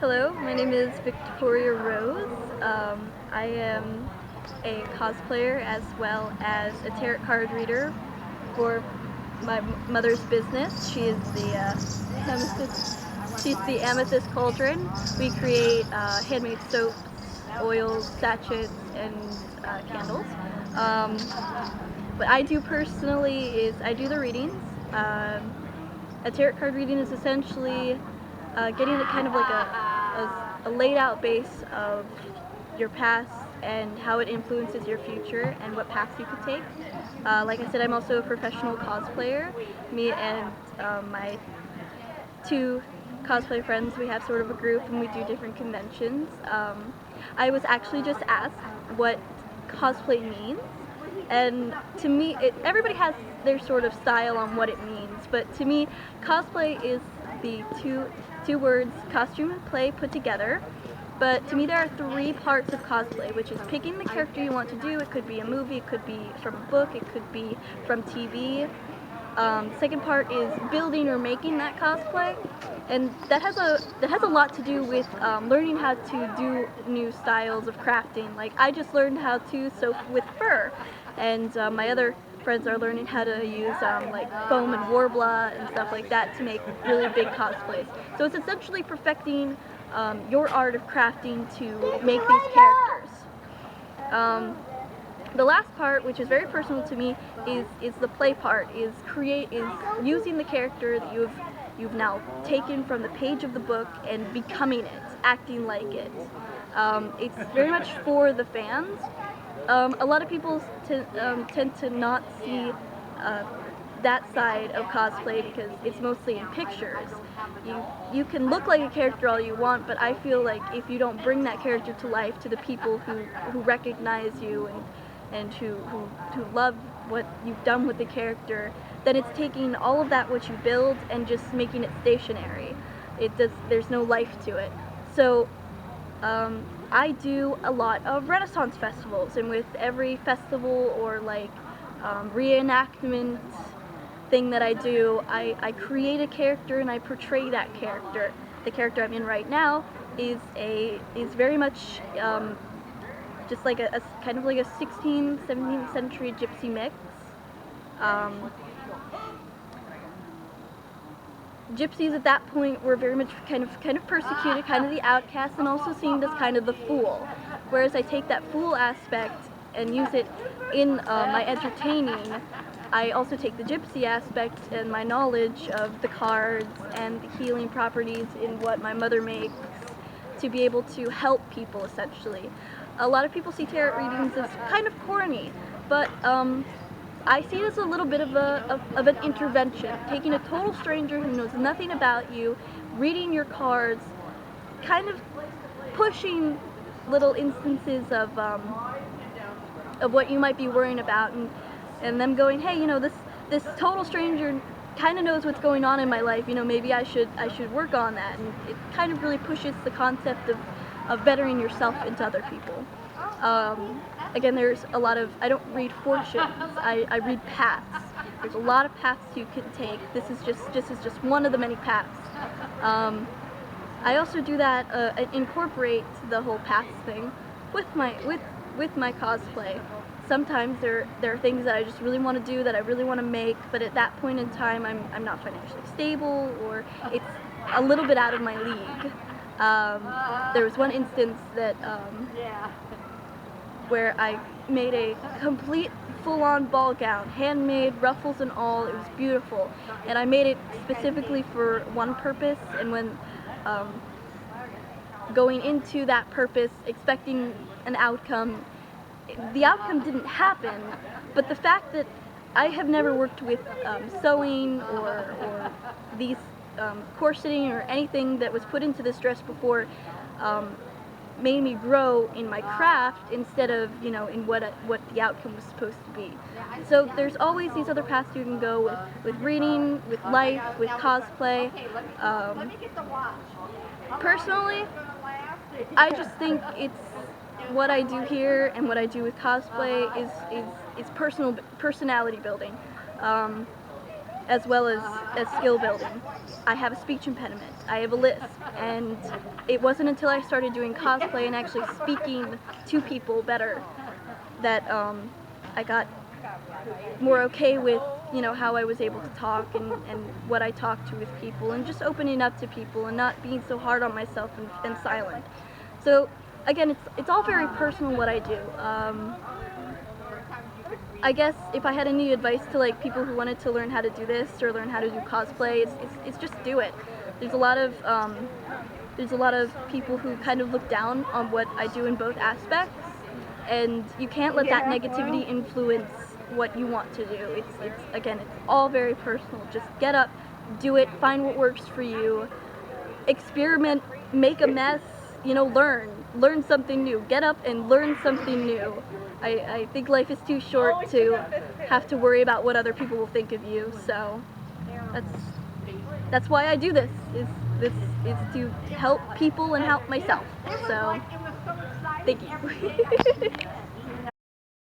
Hello, my name is Victoria Rose. I am a cosplayer as well as a tarot card reader for my mother's business. She is the amethyst. She's the Amethyst Cauldron. We create handmade soaps, oils, sachets, and candles. Um, what I do personally is I do the readings. A tarot card reading is essentially getting a kind of like a laid out base of your past and how it influences your future and what paths you could take. Like I said, I'm also a professional cosplayer. Me and my two cosplay friends, we have sort of a group and we do different conventions. I was actually just asked what cosplay means, and to me, everybody has their sort of style on what it means, but to me, cosplay is the two words, costume and play, put together. But to me, there are three parts of cosplay, which is picking the character you want to do. It could be a movie, it could be from a book, it could be from TV. Second part is building or making that cosplay, and that has a lot to do with learning how to do new styles of crafting. Like I just learned how to sew with fur, and my other friends are learning how to use like foam and warbler and stuff like that to make really big cosplays. So it's essentially perfecting your art of crafting to make these characters. Um, the last part, which is very personal to me, is the play part. Is using the character that you've now taken from the page of the book and becoming it, acting like it. It's very much for the fans. A lot of people tend to not see uh, that side of cosplay because it's mostly in pictures. You can look like a character all you want, but I feel like if you don't bring that character to life to the people who recognize you and who love what you've done with the character, then it's taking all of that what you build and just making it stationary. There's no life to it. So I do a lot of Renaissance festivals, and with every festival or like reenactment thing that I do, I create a character and I portray that character. The character I'm in right now is very much just like a kind of like a 16th, 17th century gypsy mix. Um, Gypsies at that point were very much kind of persecuted, kind of the outcast, and also seen as kind of the fool. Whereas I take that fool aspect and use it in my entertaining. I also take the gypsy aspect and my knowledge of the cards and the healing properties in what my mother makes to be able to help people, essentially. A lot of people see tarot readings as kind of corny, but I see it as a little bit of an intervention, taking a total stranger who knows nothing about you, reading your cards, kind of pushing little instances of what you might be worrying about, and them going, hey, this total stranger kind of knows what's going on in my life. Maybe I should work on that, and it kind of really pushes the concept of bettering yourself into other people. Again, there's a lot of, I don't read fortunes, I read paths. There's a lot of paths you can take. This is just one of the many paths. I also do that, incorporate the whole paths thing with my cosplay. Sometimes there are things that I just really want to do, that I really want to make, but at that point in time I'm not financially stable, or it's a little bit out of my league. There was one instance that where I made a complete full-on ball gown, handmade, ruffles and all. It was beautiful, and I made it specifically for one purpose, and when going into that purpose expecting an outcome, the outcome didn't happen. But the fact that I have never worked with sewing or these corseting or anything that was put into this dress before made me grow in my craft instead of in what the outcome was supposed to be. So there's always these other paths you can go with reading, with life, with cosplay. Personally, I just think it's what I do here and what I do with cosplay is personality building. as well as skill building. I have a speech impediment. I have a lisp, and it wasn't until I started doing cosplay and actually speaking to people better that I got more okay with, you know, how I was able to talk and what I talked to with people, and just opening up to people and not being so hard on myself and silent. So again, it's all very personal what I do. I guess if I had any advice to like people who wanted to learn how to do this or learn how to do cosplay, it's just do it. There's a lot of people who kind of look down on what I do in both aspects, and you can't let that negativity influence what you want to do. It's again, it's all very personal. Just get up, do it, find what works for you, experiment, make a mess, you know, learn something new. Get up and learn something new. I think life is too short to have to worry about what other people will think of you. So that's why I do this. This is to help people and help myself. So thank you.